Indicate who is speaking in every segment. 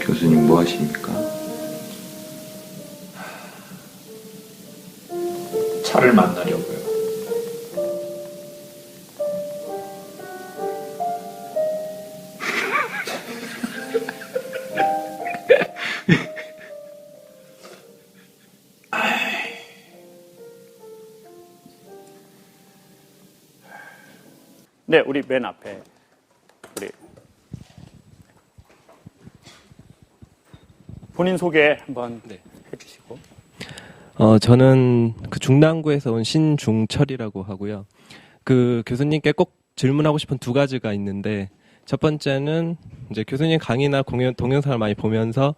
Speaker 1: 교수님 뭐 하십니까?
Speaker 2: 차를 만나려고요. 네, 우리 맨 앞에 우리 본인 소개 한번 해주시고.
Speaker 3: 저는 그 중랑구에서 온 신중철이라고 하고요. 그 교수님께 꼭 질문하고 싶은 두 가지가 있는데, 첫 번째는 이제 교수님 강의나 동영상을 많이 보면서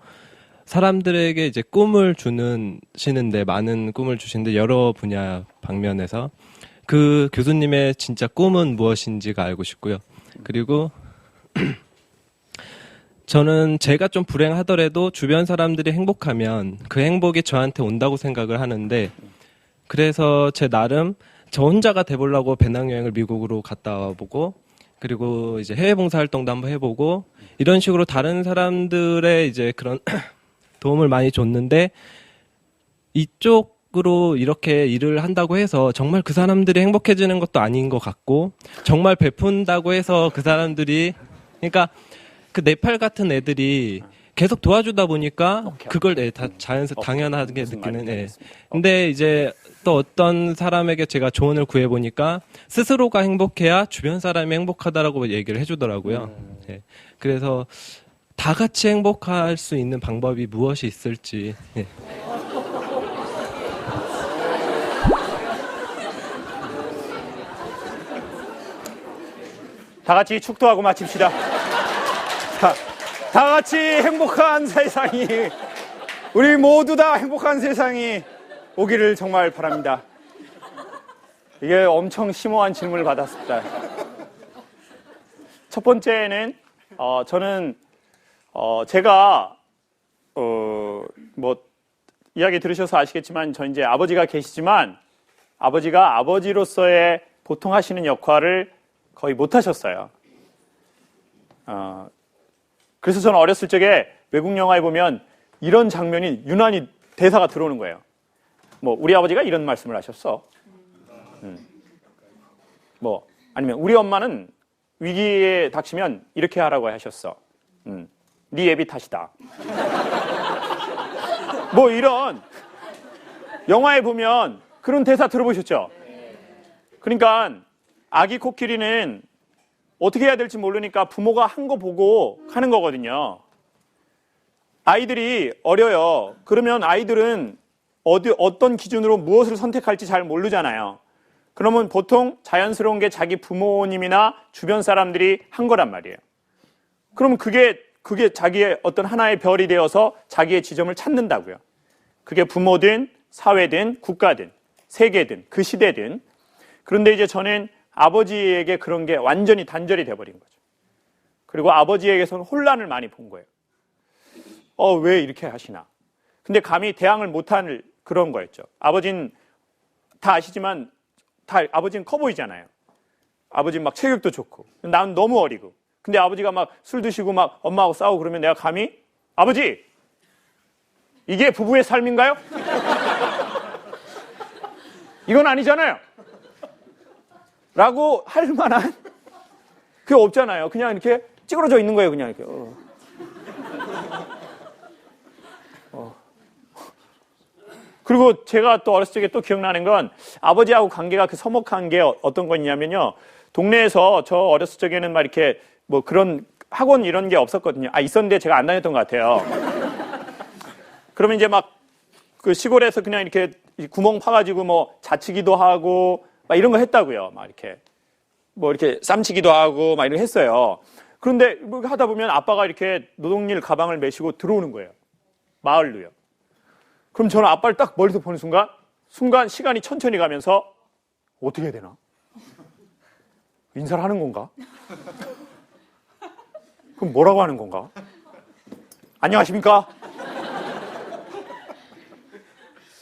Speaker 3: 사람들에게 이제 꿈을 주시는데, 많은 꿈을 주시는데 여러 분야 방면에서 그 교수님의 진짜 꿈은 무엇인지가 알고 싶고요. 그리고 저는 제가 좀 불행하더라도 주변 사람들이 행복하면 그 행복이 저한테 온다고 생각을 하는데, 그래서 제 나름 저 혼자가 돼보려고 배낭여행을 미국으로 갔다 와보고, 그리고 이제 해외 봉사활동도 한번 해보고, 이런 식으로 다른 사람들의 이제 그런 도움을 많이 줬는데, 이쪽으로 이렇게 일을 한다고 해서 정말 그 사람들이 행복해지는 것도 아닌 것 같고, 정말 베푼다고 해서 그 사람들이, 그러니까 그 네팔 같은 애들이 계속 도와주다 보니까 그걸 다 당연하게 느끼는. 근데 이제 또 어떤 사람에게 제가 조언을 구해보니까 스스로가 행복해야 주변 사람이 행복하다라고 얘기를 해주더라고요. 예. 그래서 다 같이 행복할 수 있는 방법이 무엇이 있을지. 예.
Speaker 2: 다 같이 축도하고 마칩시다. 다 같이 행복한 세상이, 우리 모두 다 행복한 세상이 오기를 정말 바랍니다. 이게 엄청 심오한 질문을 받았습니다. 첫 번째는 저는 제가 뭐 이야기 들으셔서 아시겠지만 저 이제 아버지가 계시지만 아버지가 아버지로서의 보통 하시는 역할을 거의 못 하셨어요. 그래서 저는 어렸을 적에 외국 영화에 보면 이런 장면이 유난히 대사가 들어오는 거예요. 뭐 우리 아버지가 이런 말씀을 하셨어. 뭐 아니면 우리 엄마는 위기에 닥치면 이렇게 하라고 하셨어. 네 애비 탓이다. 뭐 이런 영화에 보면 그런 대사 들어보셨죠? 그러니까 아기 코끼리는 어떻게 해야 될지 모르니까 부모가 한 거 보고 하는 거거든요. 아이들이 어려요. 그러면 아이들은 어떤 기준으로 무엇을 선택할지 잘 모르잖아요. 그러면 보통 자연스러운 게 자기 부모님이나 주변 사람들이 한 거란 말이에요. 그러면 그게 자기의 어떤 하나의 별이 되어서 자기의 지점을 찾는다고요. 그게 부모든 사회든 국가든 세계든 그 시대든. 그런데 이제 저는 아버지에게 그런 게 완전히 단절이 돼버린 거죠. 그리고 아버지에게서는 혼란을 많이 본 거예요. 왜 이렇게 하시나. 근데 감히 대항을 못할 그런 거였죠. 아버지는 다 아시지만 아버지는 커 보이잖아요. 아버지는 막 체격도 좋고 난 너무 어리고. 근데 아버지가 막 술 드시고 막 엄마하고 싸우고 그러면 내가 감히 아버지 이게 부부의 삶인가요? 이건 아니잖아요. 라고 할 만한 그게 없잖아요. 그냥 이렇게 찌그러져 있는 거예요. 그냥 이렇게. 그리고 제가 또 어렸을 적에 또 기억나는 건 아버지하고 관계가 그 서먹한 게 어떤 거냐면요. 동네에서 저 어렸을 적에는 막 이렇게 뭐 그런 학원 이런 게 없었거든요. 있었는데 제가 안 다녔던 것 같아요. 그러면 이제 막 그 시골에서 그냥 이렇게 구멍 파가지고 뭐 자치기도 하고 막 이런 거 했다고요. 막 이렇게 뭐 이렇게 쌈치기도 하고 막 이런 거 했어요. 그런데 뭐 하다 보면 아빠가 이렇게 노동일 가방을 메시고 들어오는 거예요. 마을로요. 그럼 저는 아빠를 딱 멀리서 보는 순간 시간이 천천히 가면서 어떻게 해야 되나? 인사를 하는 건가? 그럼 뭐라고 하는 건가? 안녕하십니까?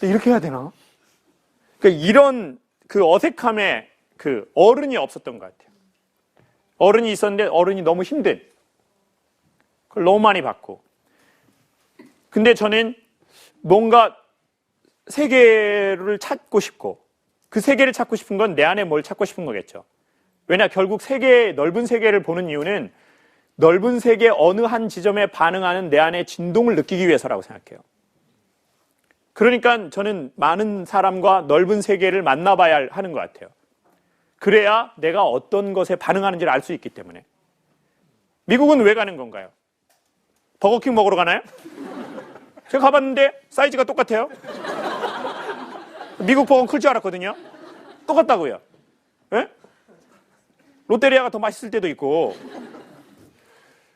Speaker 2: 이렇게 해야 되나? 그러니까 이런 그 어색함에 그 어른이 없었던 것 같아요. 어른이 있었는데 어른이 너무 힘든. 그걸 너무 많이 받고. 근데 저는 뭔가 세계를 찾고 싶고, 그 세계를 찾고 싶은 건 내 안에 뭘 찾고 싶은 거겠죠. 왜냐, 결국 넓은 세계를 보는 이유는 넓은 세계 어느 한 지점에 반응하는 내 안의 진동을 느끼기 위해서라고 생각해요. 그러니까 저는 많은 사람과 넓은 세계를 만나봐야 하는 것 같아요. 그래야 내가 어떤 것에 반응하는지를 알 수 있기 때문에. 미국은 왜 가는 건가요? 버거킹 먹으러 가나요? 제가 가봤는데 사이즈가 똑같아요. 미국 버거는 클 줄 알았거든요. 똑같다고요. 예? 롯데리아가 더 맛있을 때도 있고.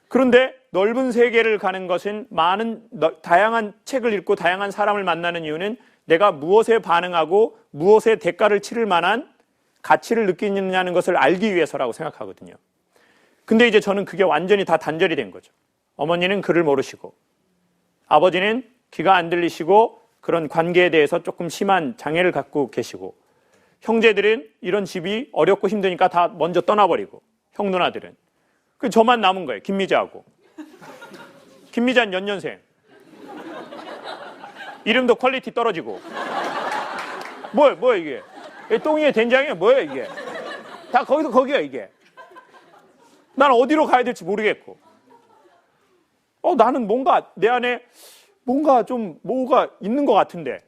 Speaker 2: 그런데 넓은 세계를 가는 것은 다양한 책을 읽고 다양한 사람을 만나는 이유는 내가 무엇에 반응하고 무엇에 대가를 치를 만한 가치를 느끼느냐는 것을 알기 위해서라고 생각하거든요. 근데 이제 저는 그게 완전히 다 단절이 된 거죠. 어머니는 글을 모르시고, 아버지는 귀가 안 들리시고 그런 관계에 대해서 조금 심한 장애를 갖고 계시고, 형제들은 이런 집이 어렵고 힘드니까 다 먼저 떠나버리고, 형 누나들은. 저만 남은 거예요. 김미자하고. 김미자는 연년생. 이름도 퀄리티 떨어지고. 뭐야 이게? 똥이에 된장이야? 뭐야 이게? 다 거기서 거기야 이게. 난 어디로 가야 될지 모르겠고. 나는 뭔가 내 안에 뭔가 뭐가 있는 것 같은데.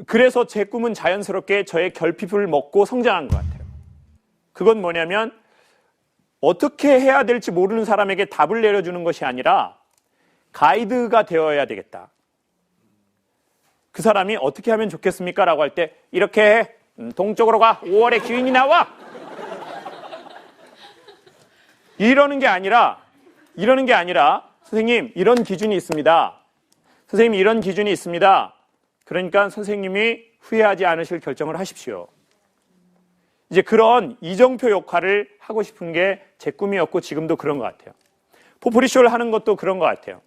Speaker 2: 그래서 제 꿈은 자연스럽게 저의 결핍을 먹고 성장한 것 같아요. 그건 뭐냐면 어떻게 해야 될지 모르는 사람에게 답을 내려주는 것이 아니라 가이드가 되어야 되겠다. 그 사람이 어떻게 하면 좋겠습니까? 라고 할 때 이렇게 해. 동쪽으로 가. 5월에 기운이 나와. 이러는 게 아니라 선생님 이런 기준이 있습니다. 선생님 이런 기준이 있습니다. 그러니까 선생님이 후회하지 않으실 결정을 하십시오. 이제 그런 이정표 역할을 하고 싶은 게 제 꿈이었고 지금도 그런 것 같아요. 포프리쇼를 하는 것도 그런 것 같아요.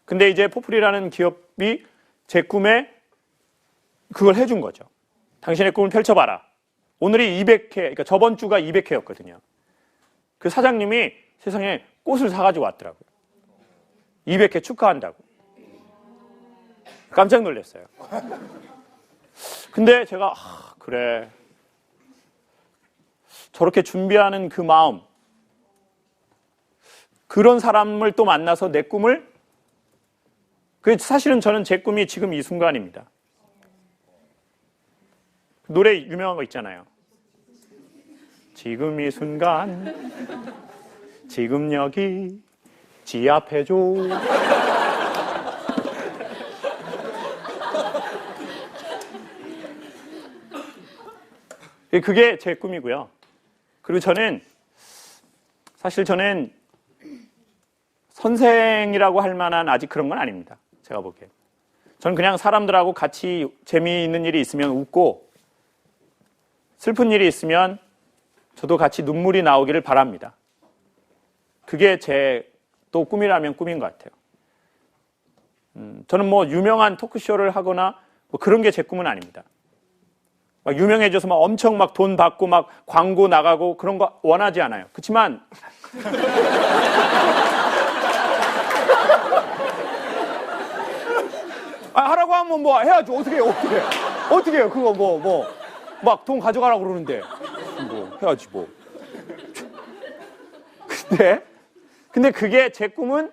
Speaker 2: 근데 이제 포프리라는 기업이 제 꿈에 그걸 해준 거죠. 당신의 꿈을 펼쳐봐라. 오늘이 200회, 그러니까 저번 주가 200회였거든요. 그 사장님이 세상에 꽃을 사가지고 왔더라고요. 200회 축하한다고. 깜짝 놀랐어요. 근데 제가 그래. 저렇게 준비하는 그 마음, 그런 사람을 또 만나서 내 꿈을, 사실은 저는 제 꿈이 지금 이 순간입니다. 노래 유명한 거 있잖아요. 지금 이 순간, 지금 여기, 지압해줘. 그게 제 꿈이고요. 그리고 사실 저는 선생이라고 할 만한 아직 그런 건 아닙니다. 제가 보기엔. 저는 그냥 사람들하고 같이 재미있는 일이 있으면 웃고, 슬픈 일이 있으면 저도 같이 눈물이 나오기를 바랍니다. 그게 제 또 꿈이라면 꿈인 것 같아요. 저는 뭐 유명한 토크쇼를 하거나 뭐 그런 게 제 꿈은 아닙니다. 막 유명해져서 막 엄청 막 돈 받고 막 광고 나가고 그런 거 원하지 않아요. 그렇지만 하라고 하면 뭐 해야죠. 어떻게 해요? 그거 막 돈 가져가라고 그러는데 뭐 해야지 뭐. 근데 그게 제 꿈은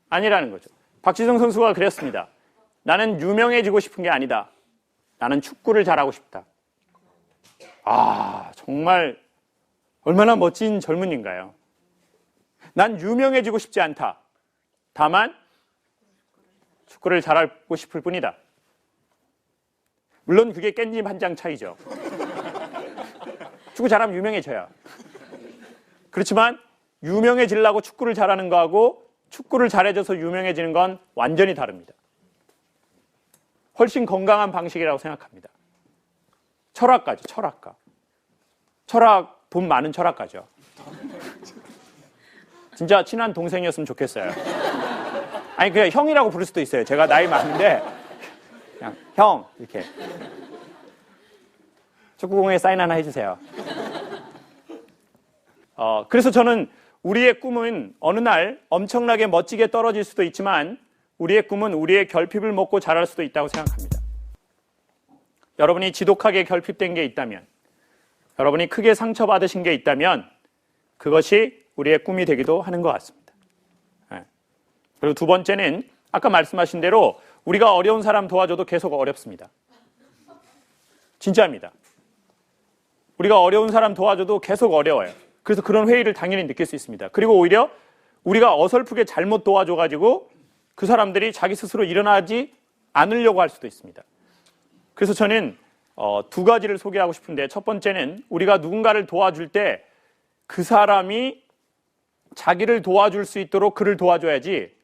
Speaker 2: 아니라는 거죠. 박지성 선수가 그랬습니다. 나는 유명해지고 싶은 게 아니다. 나는 축구를 잘하고 싶다. 정말 얼마나 멋진 젊은인가요? 난 유명해지고 싶지 않다. 다만 축구를 잘하고 싶을 뿐이다. 물론 그게 깻잎 한 장 차이죠. 축구 잘하면 유명해져요. 그렇지만 유명해지려고 축구를 잘하는 거하고 축구를 잘해줘서 유명해지는 건 완전히 다릅니다. 훨씬 건강한 방식이라고 생각합니다. 철학가죠, 철학가. 돈 많은 철학가죠. 진짜 친한 동생이었으면 좋겠어요. 아니, 그냥 형이라고 부를 수도 있어요. 제가 나이 많은데, 그냥 형, 이렇게. 축구공에 사인 하나 해주세요. 그래서 저는 우리의 꿈은 어느 날 엄청나게 멋지게 떨어질 수도 있지만 우리의 꿈은 우리의 결핍을 먹고 자랄 수도 있다고 생각합니다. 여러분이 지독하게 결핍된 게 있다면, 여러분이 크게 상처받으신 게 있다면 그것이 우리의 꿈이 되기도 하는 것 같습니다. 그리고 두 번째는 아까 말씀하신 대로 우리가 어려운 사람 도와줘도 계속 어렵습니다. 진짜입니다. 우리가 어려운 사람 도와줘도 계속 어려워요. 그래서 그런 회의를 당연히 느낄 수 있습니다. 그리고 오히려 우리가 어설프게 잘못 도와줘가지고 그 사람들이 자기 스스로 일어나지 않으려고 할 수도 있습니다. 그래서 저는 두 가지를 소개하고 싶은데, 첫 번째는 우리가 누군가를 도와줄 때 그 사람이 자기를 도와줄 수 있도록 그를 도와줘야지,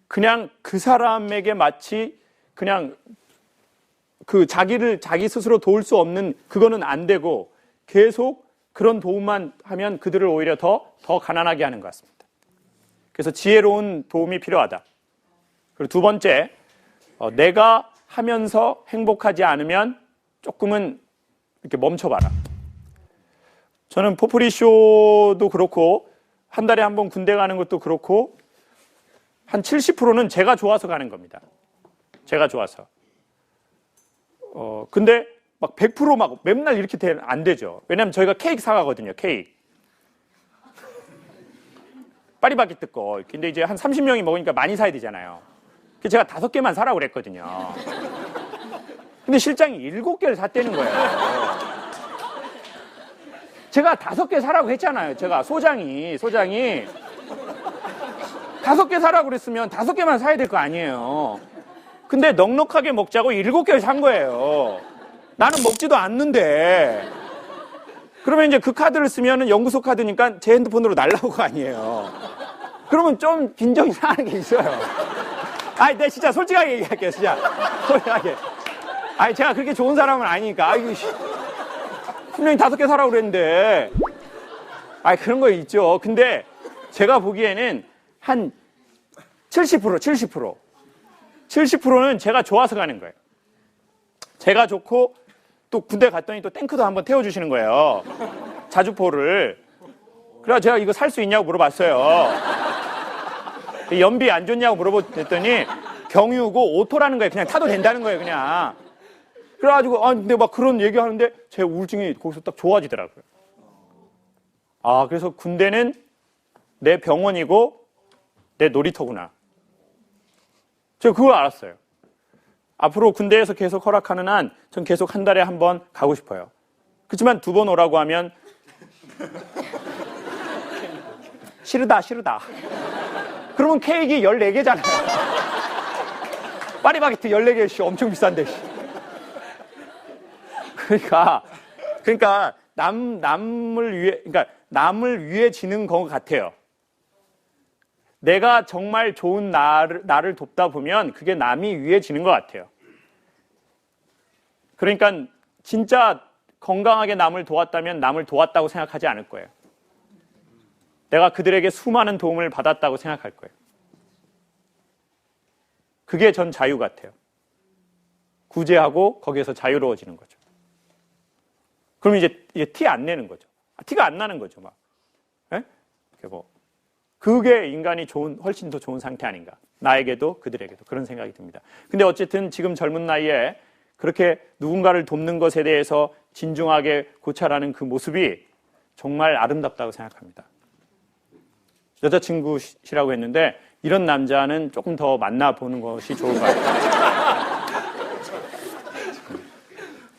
Speaker 2: 그냥 그 사람에게 마치 그냥 자기 스스로 도울 수 없는, 그거는 안 되고 계속 그런 도움만 하면 그들을 오히려 더 가난하게 하는 것 같습니다. 그래서 지혜로운 도움이 필요하다. 그리고 두 번째, 내가 하면서 행복하지 않으면 조금은 이렇게 멈춰봐라. 저는 포프리쇼도 그렇고 한 달에 한 번 군대 가는 것도 그렇고 한 70%는 제가 좋아서 가는 겁니다. 제가 좋아서. 근데 막 100% 막 맨날 이렇게 안 되죠. 왜냐면 저희가 케이크 사가거든요. 케이크. 파리바게뜨 거. 근데 이제 한 30명이 먹으니까 많이 사야 되잖아요. 그래서 제가 5개만 사라고 그랬거든요. 근데 실장이 7개를 샀다는 거예요. 제가 5개 사라고 했잖아요. 제가 소장이 5개 사라고 그랬으면 5개만 사야 될 거 아니에요. 근데 넉넉하게 먹자고 7개를 산 거예요. 나는 먹지도 않는데. 그러면 이제 그 카드를 쓰면은 연구소 카드니까 제 핸드폰으로 날라올 거 아니에요. 그러면 좀 빈정이 상하는 게 있어요. 아니, 내가 진짜 솔직하게 얘기할게요, 진짜. 솔직하게. 아니, 제가 그렇게 좋은 사람은 아니니까. 아이고, 분명히 5개 사라고 그랬는데. 아니, 그런 거 있죠. 근데 제가 보기에는 한 70%는 제가 좋아서 가는 거예요. 제가 좋고, 또 군대 갔더니 또 탱크도 한번 태워주시는 거예요. 자주포를. 그래서 제가 이거 살 수 있냐고 물어봤어요. 연비 안 좋냐고 물어봤더니 경유고 오토라는 거예요. 그냥 타도 된다는 거예요, 그냥. 그래가지고, 근데 막 그런 얘기 하는데 제 우울증이 거기서 딱 좋아지더라고요. 그래서 군대는 내 병원이고 내 놀이터구나. 제가 그걸 알았어요. 앞으로 군대에서 계속 허락하는 한 전 계속 한 달에 한 번 가고 싶어요. 그렇지만 2번 오라고 하면 싫다. 그러면 케이크 14개잖아요. 파리바게뜨 14개 엄청 비싼데. 그러니까 남을 위해지는 것 같아요. 내가 정말 좋은 나를 돕다 보면 그게 남이 위해지는 것 같아요. 그러니까 진짜 건강하게 남을 도왔다면 남을 도왔다고 생각하지 않을 거예요. 내가 그들에게 수많은 도움을 받았다고 생각할 거예요. 그게 전 자유 같아요. 구제하고 거기에서 자유로워지는 거죠. 그럼 이제 티 안 내는 거죠. 티가 안 나는 거죠, 막. 예? 그게 인간이 훨씬 더 좋은 상태 아닌가. 나에게도 그들에게도 그런 생각이 듭니다. 근데 어쨌든 지금 젊은 나이에 그렇게 누군가를 돕는 것에 대해서 진중하게 고찰하는 그 모습이 정말 아름답다고 생각합니다. 여자친구시라고 했는데 이런 남자는 조금 더 만나보는 것이 좋을 것 같아요.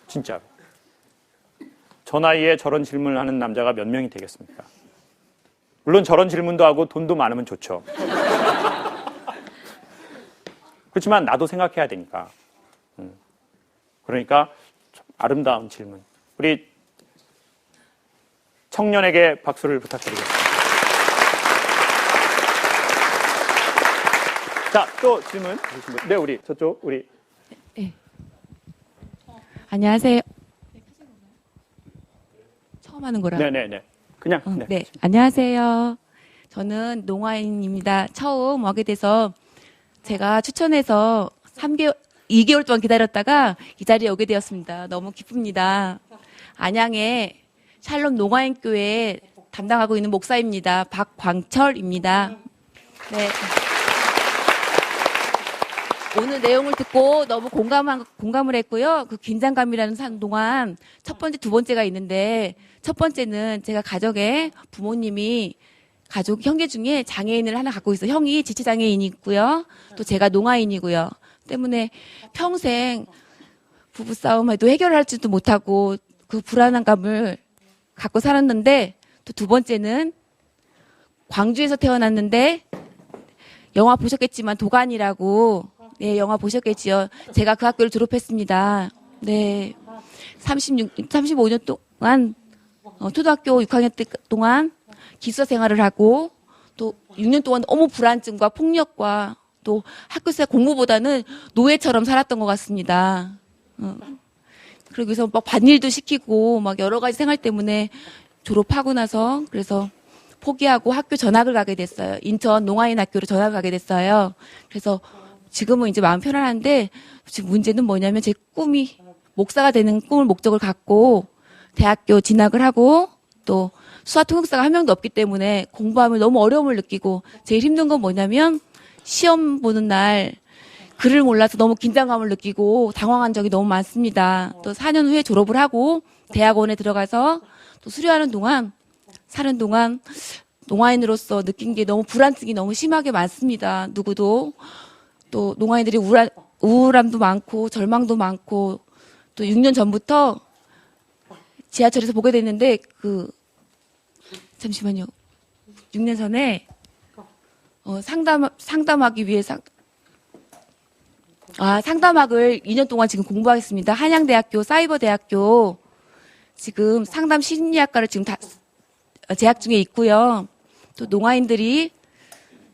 Speaker 2: 진짜로. 저 나이에 저런 질문을 하는 남자가 몇 명이 되겠습니까? 물론 저런 질문도 하고 돈도 많으면 좋죠. 그렇지만 나도 생각해야 되니까. 그러니까 좀 아름다운 질문. 우리 청년에게 박수를 부탁드리겠습니다. 자, 또 질문. 네, 우리 저쪽 우리.
Speaker 4: 네. 안녕하세요. 처음 하는 거라.
Speaker 2: 네네네. 그냥.
Speaker 4: 네. 안녕하세요. 저는 농아인입니다. 처음 오게 돼서 제가 추천해서 2개월 동안 기다렸다가 이 자리에 오게 되었습니다. 너무 기쁩니다. 안양에 샬롬 농아인 교회 담당하고 있는 목사입니다. 박광철입니다. 네. 오늘 내용을 듣고 너무 공감을 했고요. 그 긴장감이라는 동안 첫 번째, 두 번째가 있는데, 첫 번째는 제가 가족에 부모님이 가족 형제 중에 장애인을 하나 갖고 있어요. 형이 지체장애인이 있고요. 또 제가 농아인이고요. 때문에 평생 부부싸움해도 해결할지도 못하고 그 불안한 감을 갖고 살았는데, 또 두 번째는 광주에서 태어났는데 영화 보셨겠지만 도간이라고, 네, 영화 보셨겠지요. 제가 그 학교를 졸업했습니다. 네. 35년 동안 초등학교 6학년 때 동안 기숙사 생활을 하고, 또 6년 동안 너무 불안증과 폭력과 또 학교에서 공부보다는 노예처럼 살았던 것 같습니다. 그러고서 막 밭일도 시키고 막 여러 가지 생활 때문에 졸업하고 나서 그래서 포기하고 학교 전학을 가게 됐어요. 인천 농아인 학교로 전학을 가게 됐어요. 그래서 지금은 이제 마음 편안한데, 지금 문제는 뭐냐면 제 꿈이 목사가 되는 꿈을 목적을 갖고 대학교 진학을 하고, 또 수화 통역사가 한 명도 없기 때문에 공부하면 너무 어려움을 느끼고, 제일 힘든 건 뭐냐면 시험 보는 날 글을 몰라서 너무 긴장감을 느끼고 당황한 적이 너무 많습니다. 또 4년 후에 졸업을 하고 대학원에 들어가서 또 수료하는 동안, 사는 동안 농아인으로서 느낀 게 너무 불안증이 너무 심하게 많습니다. 누구도. 또 농아인들이 우울함도 많고 절망도 많고, 또 6년 전부터 지하철에서 보게 됐는데, 잠시만요. 6년 전에 상담하기 위해 상담학을 2년 동안 지금 공부하겠습니다. 한양대학교 사이버대학교 지금 상담 심리학과를 지금 다 재학 중에 있고요. 또 농아인들이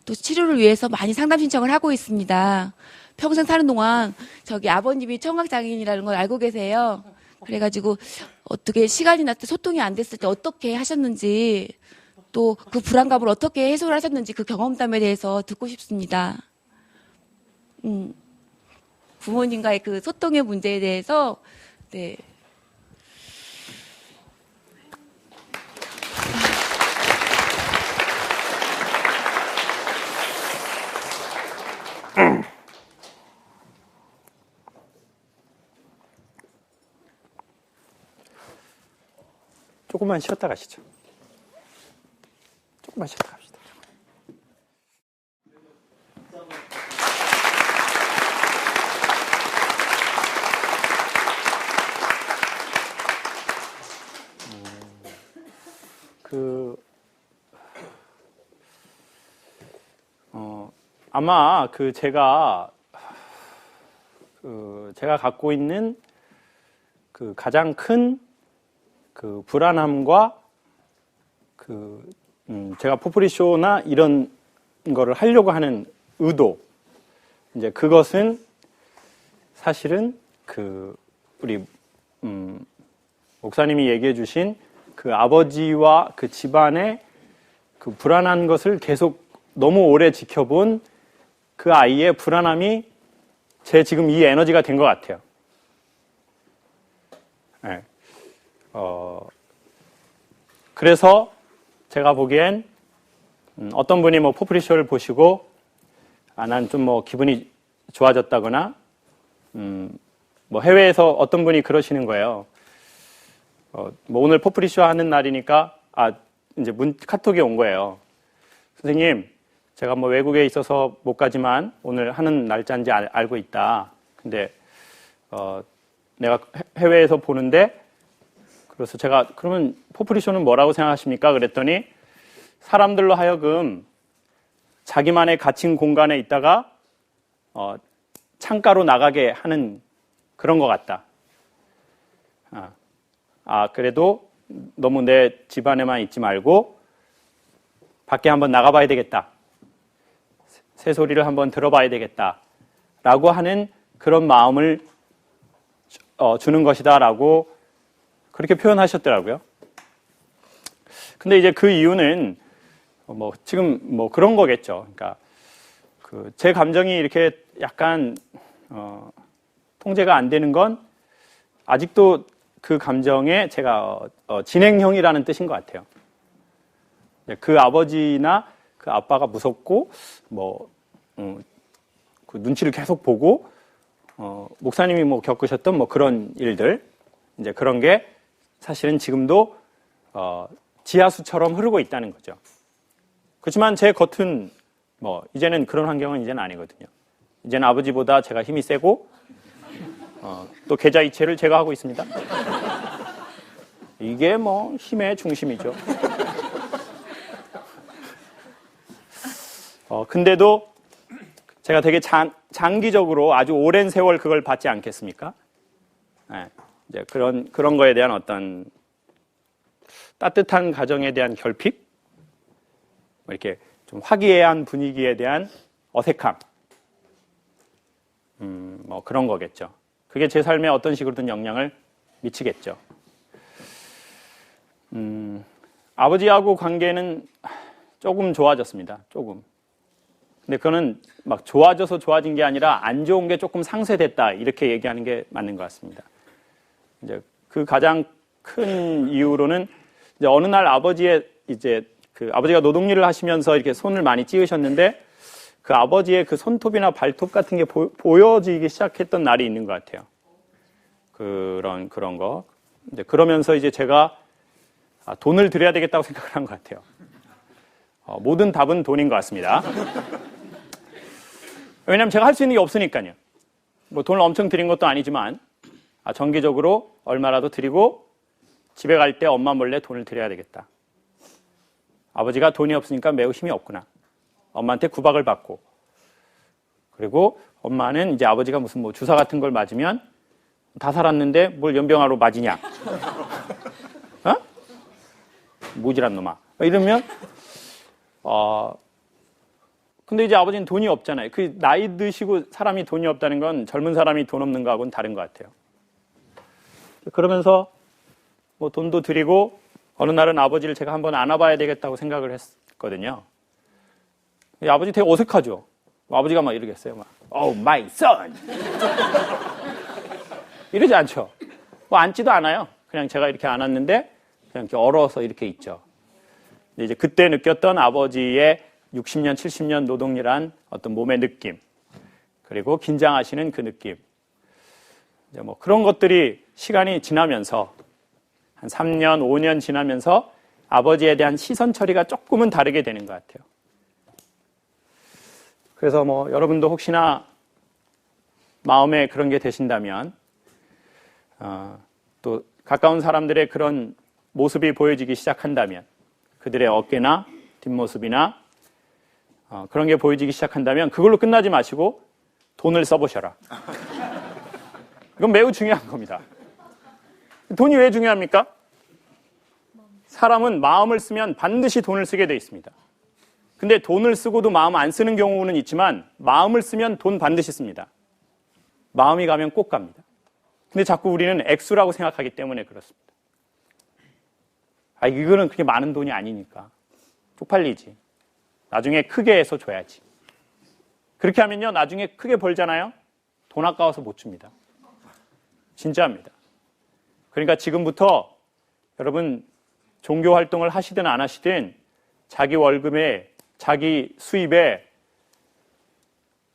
Speaker 4: 또 치료를 위해서 많이 상담 신청을 하고 있습니다. 평생 사는 동안 저기 아버님이 청각장애인이라는 걸 알고 계세요. 그래가지고 어떻게 시간이 날 때 소통이 안 됐을 때 어떻게 하셨는지, 또 그 불안감을 어떻게 해소를 하셨는지 그 경험담에 대해서 듣고 싶습니다. 부모님과의 그 소통의 문제에 대해서, 네.
Speaker 2: 조금만 쉬었다 가시죠. 조금만 쉬었다 갑시다. 아마 제가 갖고 있는 가장 큰 불안함과 제가 포프리쇼나 이런 거를 하려고 하는 의도, 이제 그것은 사실은 우리 목사님이 얘기해 주신 그 아버지와 그 집안의 그 불안한 것을 계속 너무 오래 지켜본 그 아이의 불안함이 제 지금 이 에너지가 된 것 같아요. 네. 그래서 제가 보기엔 어떤 분이 뭐 포프리쇼를 보시고 난 좀 뭐 기분이 좋아졌다거나 뭐 해외에서 어떤 분이 그러시는 거예요. 뭐 오늘 포프리쇼 하는 날이니까 이제 카톡이 온 거예요. 선생님, 제가 뭐 외국에 있어서 못 가지만 오늘 하는 날짜인지 알고 있다. 근데 내가 해외에서 보는데, 그래서 제가 그러면 포프리쇼는 뭐라고 생각하십니까? 그랬더니 사람들로 하여금 자기만의 갇힌 공간에 있다가 창가로 나가게 하는 그런 것 같다. 그래도 너무 내 집안에만 있지 말고 밖에 한번 나가봐야 되겠다. 새소리를 한번 들어봐야 되겠다. 라고 하는 그런 마음을 주는 것이다. 라고 그렇게 표현하셨더라고요. 근데 이제 그 이유는 지금 그런 거겠죠. 그러니까 제 감정이 이렇게 약간 통제가 안 되는 건 아직도 그 감정에 제가 진행형이라는 뜻인 것 같아요. 그 아버지나 그 아빠가 무섭고 뭐 그 눈치를 계속 보고 목사님이 뭐 겪으셨던 뭐 그런 일들, 이제 그런 게 사실은 지금도 지하수처럼 흐르고 있다는 거죠. 그렇지만 제 겉은 뭐 이제는 그런 환경은 이제는 아니거든요. 이제는 아버지보다 제가 힘이 세고 또 계좌 이체를 제가 하고 있습니다. 이게 뭐 힘의 중심이죠. 근데도 제가 되게 장기적으로 아주 오랜 세월 그걸 받지 않겠습니까? 네, 이제 그런 거에 대한 어떤 따뜻한 가정에 대한 결핍, 이렇게 좀 화기애애한 분위기에 대한 어색함, 뭐 그런 거겠죠. 그게 제 삶에 어떤 식으로든 영향을 미치겠죠. 아버지하고 관계는 조금 좋아졌습니다. 조금. 근데 그거는 막 좋아져서 좋아진 게 아니라 안 좋은 게 조금 상쇄됐다, 이렇게 얘기하는 게 맞는 것 같습니다. 이제 그 가장 큰 이유로는 이제 어느 날 아버지의 이제 그 아버지가 노동일을 하시면서 이렇게 손을 많이 찌으셨는데 그 아버지의 그 손톱이나 발톱 같은 게 보여지기 시작했던 날이 있는 것 같아요. 그런 거. 이제 그러면서 이제 제가 돈을 드려야 되겠다고 생각을 한 것 같아요. 모든 답은 돈인 것 같습니다. 왜냐하면 제가 할 수 있는 게 없으니까요. 뭐 돈을 엄청 드린 것도 아니지만 정기적으로 얼마라도 드리고 집에 갈 때 엄마 몰래 돈을 드려야 되겠다. 아버지가 돈이 없으니까 매우 힘이 없구나. 엄마한테 구박을 받고, 그리고 엄마는 이제 아버지가 무슨 뭐 주사 같은 걸 맞으면 다 살았는데 뭘 연병하러 맞으냐? 모질한 놈아. 이러면 근데 이제 아버지는 돈이 없잖아요. 그 나이 드시고 사람이 돈이 없다는 건 젊은 사람이 돈 없는 거하고는 다른 것 같아요. 그러면서 뭐 돈도 드리고 어느 날은 아버지를 제가 한번 안아봐야 되겠다고 생각을 했거든요. 아버지 되게 어색하죠. 아버지가 막 이러겠어요. 막, Oh my son. 이러지 않죠. 뭐 앉지도 않아요. 그냥 제가 이렇게 안았는데 그냥 이렇게 얼어서 이렇게 있죠. 이제 그때 느꼈던 아버지의 60년, 70년 노동일한 어떤 몸의 느낌, 그리고 긴장하시는 그 느낌, 이제 뭐 그런 것들이 시간이 지나면서 한 3년, 5년 지나면서 아버지에 대한 시선 처리가 조금은 다르게 되는 것 같아요. 그래서 뭐 여러분도 혹시나 마음에 그런 게 되신다면 또 가까운 사람들의 그런 모습이 보여지기 시작한다면, 그들의 어깨나 뒷모습이나 그런 게 보여지기 시작한다면 그걸로 끝나지 마시고 돈을 써보셔라. 이건 매우 중요한 겁니다. 돈이 왜 중요합니까? 사람은 마음을 쓰면 반드시 돈을 쓰게 돼 있습니다. 근데 돈을 쓰고도 마음 안 쓰는 경우는 있지만 마음을 쓰면 돈 반드시 씁니다. 마음이 가면 꼭 갑니다. 근데 자꾸 우리는 액수라고 생각하기 때문에 그렇습니다. 이거는 그렇게 많은 돈이 아니니까 쪽팔리지. 나중에 크게 해서 줘야지. 그렇게 하면요, 나중에 크게 벌잖아요. 돈 아까워서 못 줍니다. 진짜입니다. 그러니까 지금부터 여러분 종교 활동을 하시든 안 하시든 자기 월급에, 자기 수입에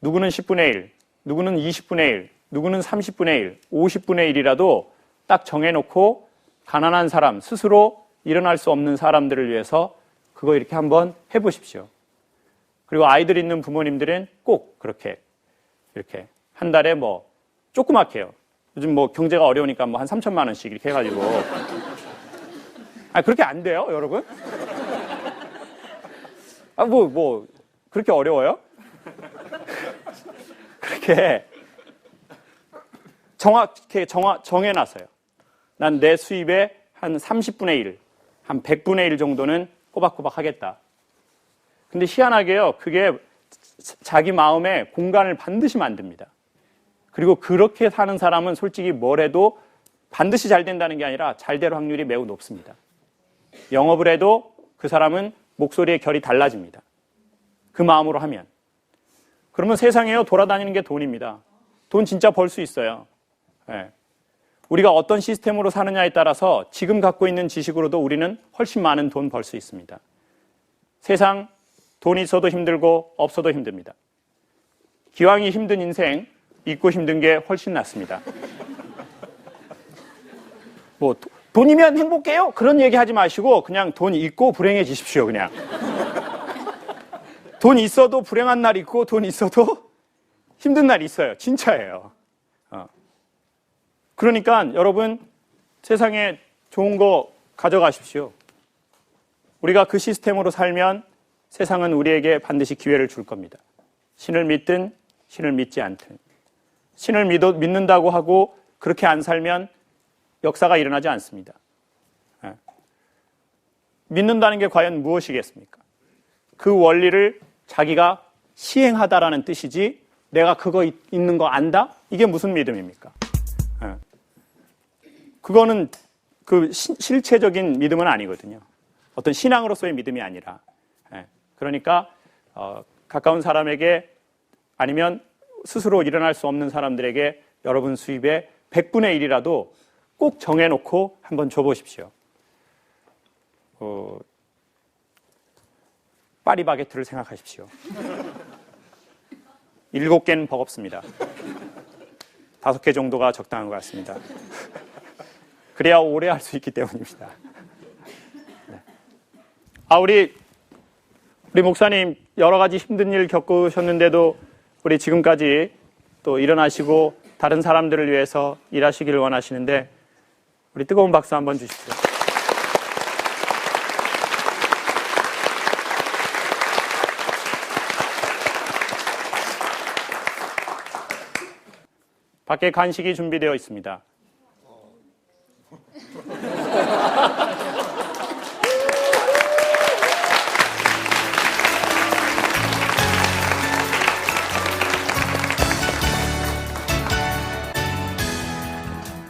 Speaker 2: 누구는 10분의 1, 누구는 20분의 1, 누구는 30분의 1, 50분의 1이라도 딱 정해놓고 가난한 사람, 스스로 일어날 수 없는 사람들을 위해서 그거 이렇게 한번 해보십시오. 그리고 아이들 있는 부모님들은 꼭 그렇게 이렇게 한 달에 뭐 조그맣게요. 요즘 뭐 경제가 어려우니까 뭐 한 3천만 원씩 이렇게 해가지고 그렇게 안 돼요, 여러분? 뭐 그렇게 어려워요? 그렇게 정확하게 정해놨어요. 난 내 수입의 한 30분의 1, 한 100분의 1 정도는 꼬박꼬박 하겠다. 근데 희한하게요, 그게 자기 마음에 공간을 반드시 만듭니다. 그리고 그렇게 사는 사람은 솔직히 뭘 해도 반드시 잘 된다는 게 아니라 잘 될 확률이 매우 높습니다. 영업을 해도 그 사람은 목소리의 결이 달라집니다. 그 마음으로 하면. 그러면 세상에요, 돌아다니는 게 돈입니다. 돈 진짜 벌 수 있어요. 네. 우리가 어떤 시스템으로 사느냐에 따라서 지금 갖고 있는 지식으로도 우리는 훨씬 많은 돈 벌 수 있습니다. 세상 돈 있어도 힘들고 없어도 힘듭니다. 기왕이 힘든 인생 있고 힘든 게 훨씬 낫습니다. 뭐 돈이면 행복해요? 그런 얘기 하지 마시고 그냥 돈 있고 불행해지십시오. 그냥. 돈 있어도 불행한 날 있고 돈 있어도 힘든 날이 있어요. 진짜예요. 그러니까 여러분 세상에 좋은 거 가져가십시오. 우리가 그 시스템으로 살면 세상은 우리에게 반드시 기회를 줄 겁니다. 신을 믿든 신을 믿지 않든. 신을 믿는다고 하고 그렇게 안 살면 역사가 일어나지 않습니다. 믿는다는 게 과연 무엇이겠습니까? 그 원리를 자기가 시행하다라는 뜻이지 내가 그거 있는 거 안다? 이게 무슨 믿음입니까? 그거는 그 실체적인 믿음은 아니거든요. 어떤 신앙으로서의 믿음이 아니라. 그러니까 가까운 사람에게 아니면 스스로 일어날 수 없는 사람들에게 여러분 수입의 100분의 1이라도 꼭 정해놓고 한번 줘보십시오. 파리바게트를 생각하십시오. 7개는 버겁습니다. 5개 정도가 적당한 것 같습니다. 그래야 오래 할 수 있기 때문입니다. 우리 목사님 여러 가지 힘든 일 겪으셨는데도 우리 지금까지 또 일어나시고 다른 사람들을 위해서 일하시기를 원하시는데 우리 뜨거운 박수 한번 주십시오. 밖에 간식이 준비되어 있습니다.